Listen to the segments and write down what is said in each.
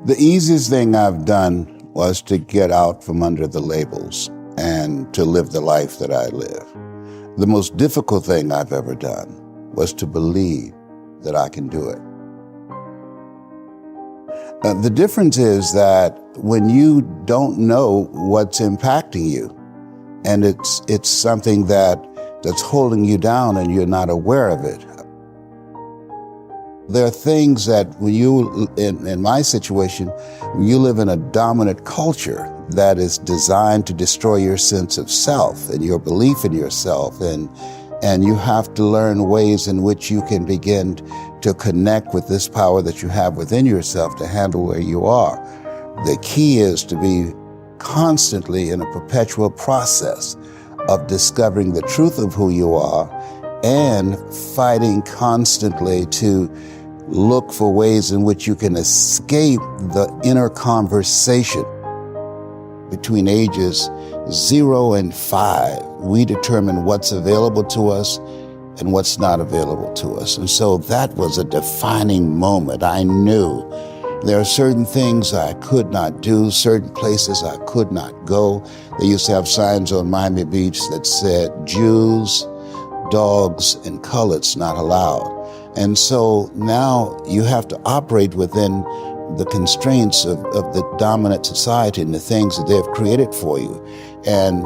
The easiest thing I've done was to get out from under the labels and to live the life that I live. The most difficult thing I've ever done was to believe that I can do it. The difference is that when you don't know what's impacting you, and it's something that's holding you down and you're not aware of it. There are things that when you, in my situation, when you live in a dominant culture that is designed to destroy your sense of self and your belief in yourself, and you have to learn ways in which you can begin to connect with this power that you have within yourself to handle where you are. The key is to be constantly in a perpetual process of discovering the truth of who you are and fighting constantly to look for ways in which you can escape the inner conversation. Between ages 0 and 5, we determine what's available to us and what's not available to us. And so that was a defining moment. I knew there are certain things I could not do, certain places I could not go. They used to have signs on Miami Beach that said, Jews, dogs, and coloreds not allowed. And so now you have to operate within the constraints of the dominant society and the things that they've created for you. And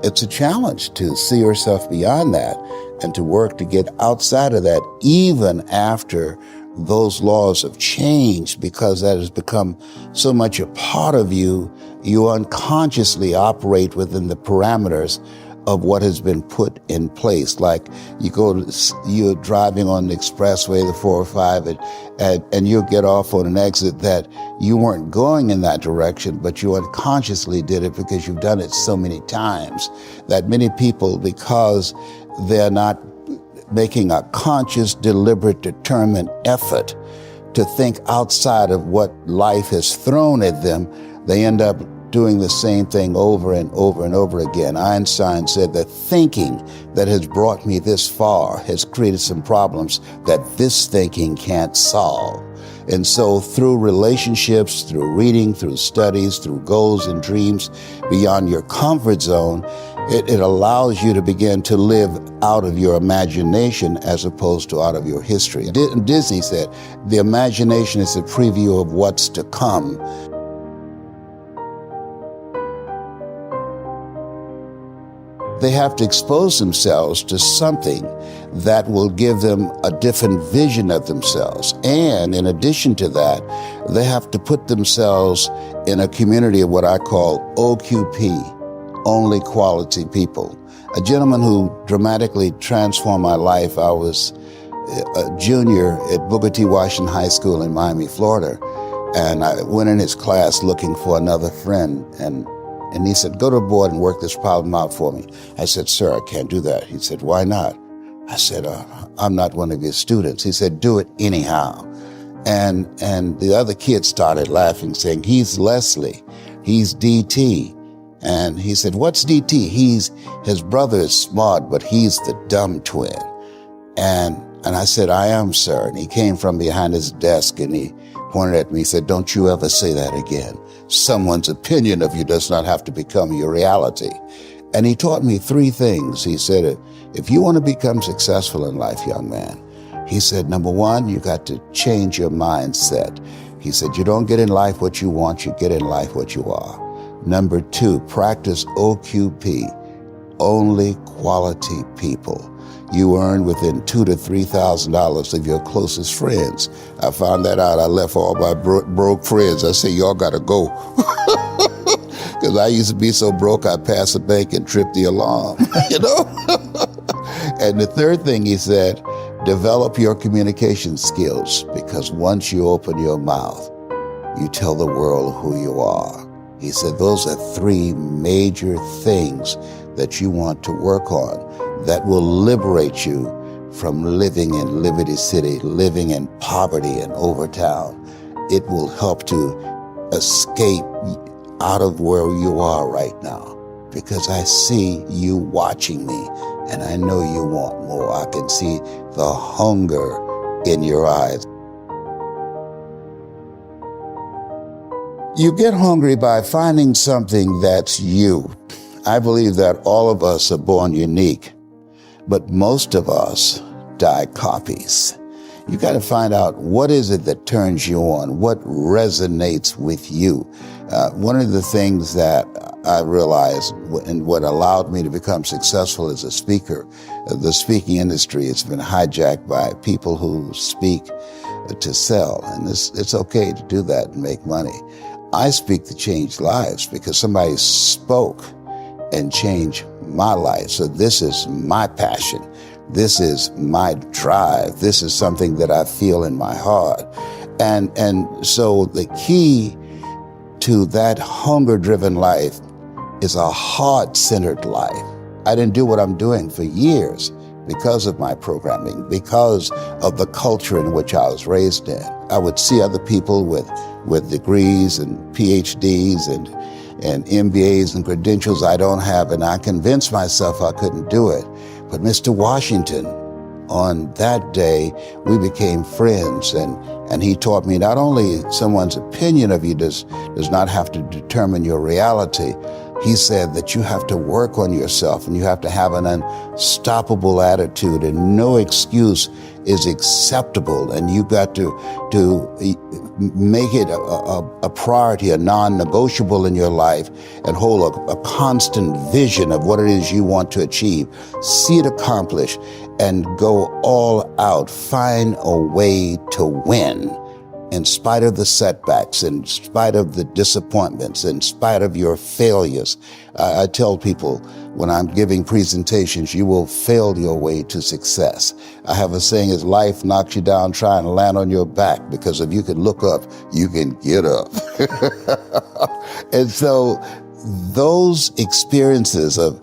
it's a challenge to see yourself beyond that and to work to get outside of that, even after those laws have changed, because that has become so much a part of you. You unconsciously operate within the parameters of what has been put in place. Like you're driving on the expressway, the 405, and you'll get off on an exit that you weren't going in that direction, but you unconsciously did it because you've done it so many times that many people, because they're not making a conscious, deliberate, determined effort to think outside of what life has thrown at them, they end up doing the same thing over and over and over again. Einstein said that thinking that has brought me this far has created some problems that this thinking can't solve. And so through relationships, through reading, through studies, through goals and dreams beyond your comfort zone, it allows you to begin to live out of your imagination as opposed to out of your history. Disney said, the imagination is a preview of what's to come. They have to expose themselves to something that will give them a different vision of themselves. And in addition to that, they have to put themselves in a community of what I call OQP, only quality people. A gentleman who dramatically transformed my life. I was a junior at Booker T. Washington High School in Miami, Florida. And I went in his class looking for another friend, and he said, go to the board and work this problem out for me. I said, sir, I can't do that. He said, why not? I said, I'm not one of your students. He said, do it anyhow. And the other kids started laughing, saying, he's Leslie, he's DT. And he said, what's DT? His brother is smart, but he's the dumb twin. And I said, I am, sir. And he came from behind his desk and he pointed at me. He said, don't you ever say that again. Someone's opinion of you does not have to become your reality. And he taught me 3 things. He said, if you want to become successful in life, young man, he said, number 1, you got to change your mindset. He said, you don't get in life what you want, you get in life what you are. Number 2, practice OQP, only quality people. You earn within $2,000 to $3,000 of your closest friends. I found that out. I left all my broke friends. I said, y'all got to go. Because I used to be so broke, I'd pass a bank and trip the alarm, you know? And the 3rd thing he said, develop your communication skills, because once you open your mouth, you tell the world who you are. He said, those are 3 major things that you want to work on that will liberate you from living in Liberty City, living in poverty in Overtown. It will help to escape out of where you are right now, because I see you watching me and I know you want more. I can see the hunger in your eyes. You get hungry by finding something that's you. I believe that all of us are born unique, but most of us die copies. You got to find out what is it that turns you on, what resonates with you. One of the things that I realized and what allowed me to become successful as a speaker, the speaking industry has been hijacked by people who speak to sell, and it's okay to do that and make money. I speak to change lives because somebody spoke and changed my life. So this is my passion. This is my drive. This is something that I feel in my heart. And so the key to that hunger-driven life is a heart-centered life. I didn't do what I'm doing for years because of my programming, because of the culture in which I was raised in. I would see other people with degrees and PhDs and MBAs and credentials I don't have, and I convinced myself I couldn't do it. But Mr. Washington, on that day, we became friends, and he taught me not only someone's opinion of you does not have to determine your reality. He said that you have to work on yourself and you have to have an unstoppable attitude, and no excuse is acceptable, and you got to make it a priority, a non-negotiable in your life, and hold a constant vision of what it is you want to achieve. See it accomplished and go all out. Find a way to win. In spite of the setbacks, in spite of the disappointments, in spite of your failures. I tell people when I'm giving presentations, you will fail your way to success. I have a saying is life knocks you down trying to land on your back, because if you can look up, you can get up. And so those experiences of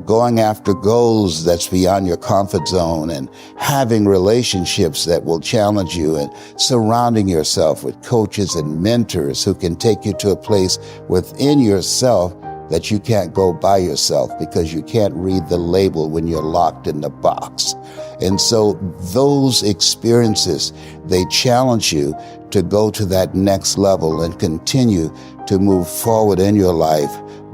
going after goals that's beyond your comfort zone, and having relationships that will challenge you, and surrounding yourself with coaches and mentors who can take you to a place within yourself that you can't go by yourself, because you can't read the label when you're locked in the box. And so those experiences, they challenge you to go to that next level and continue to move forward in your life,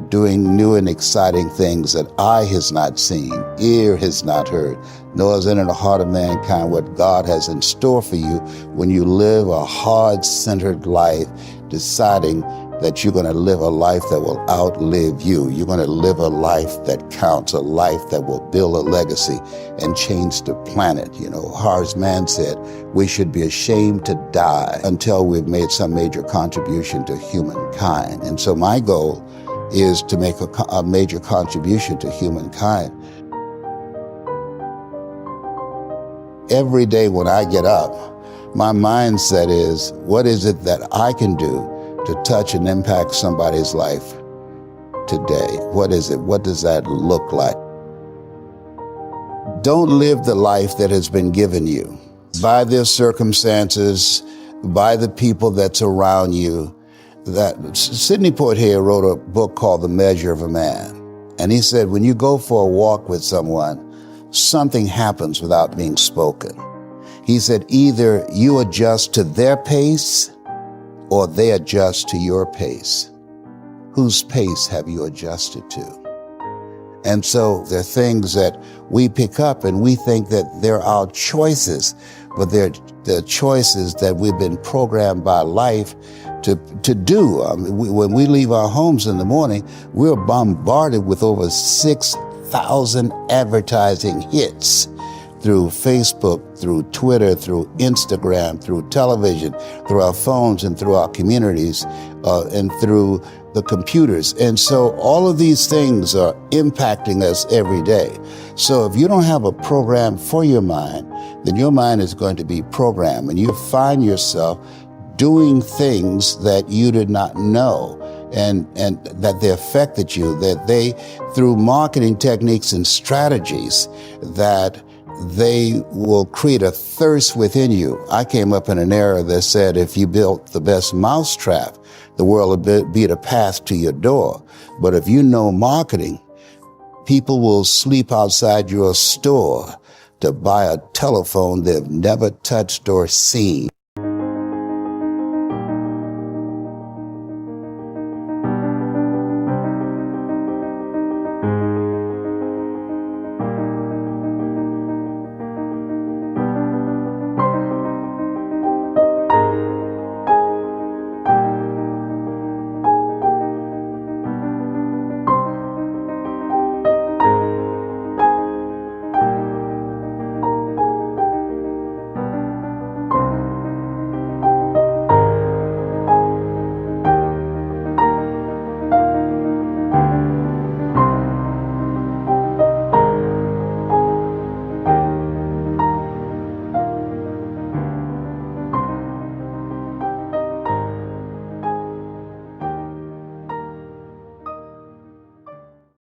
doing new and exciting things that eye has not seen, ear has not heard, nor is in the heart of mankind what God has in store for you when you live a heart-centered life, deciding that you're going to live a life that will outlive you. You're going to live a life that counts, a life that will build a legacy and change the planet. You know, Horace Mann said, we should be ashamed to die until we've made some major contribution to humankind. And so my goal is to make a major contribution to humankind. Every day when I get up, my mindset is, what is it that I can do to touch and impact somebody's life today? What is it? What does that look like? Don't live the life that has been given you by their circumstances, by the people that's around you. That Sidney Poitier wrote a book called The Measure of a Man. And he said, when you go for a walk with someone, something happens without being spoken. He said, either you adjust to their pace or they adjust to your pace. Whose pace have you adjusted to? And so there are things that we pick up and we think that they're our choices, but they're the choices that we've been programmed by life to do. When we leave our homes in the morning, we're bombarded with over 6,000 advertising hits through Facebook, through Twitter, through Instagram, through television, through our phones and through our communities, and through the computers. And so all of these things are impacting us every day. So if you don't have a program for your mind, then your mind is going to be programmed, and you find yourself doing things that you did not know, and that they affected you, that they, through marketing techniques and strategies, that they will create a thirst within you. I came up in an era that said if you built the best mousetrap, the world will be the path to your door. But if you know marketing, people will sleep outside your store to buy a telephone they've never touched or seen.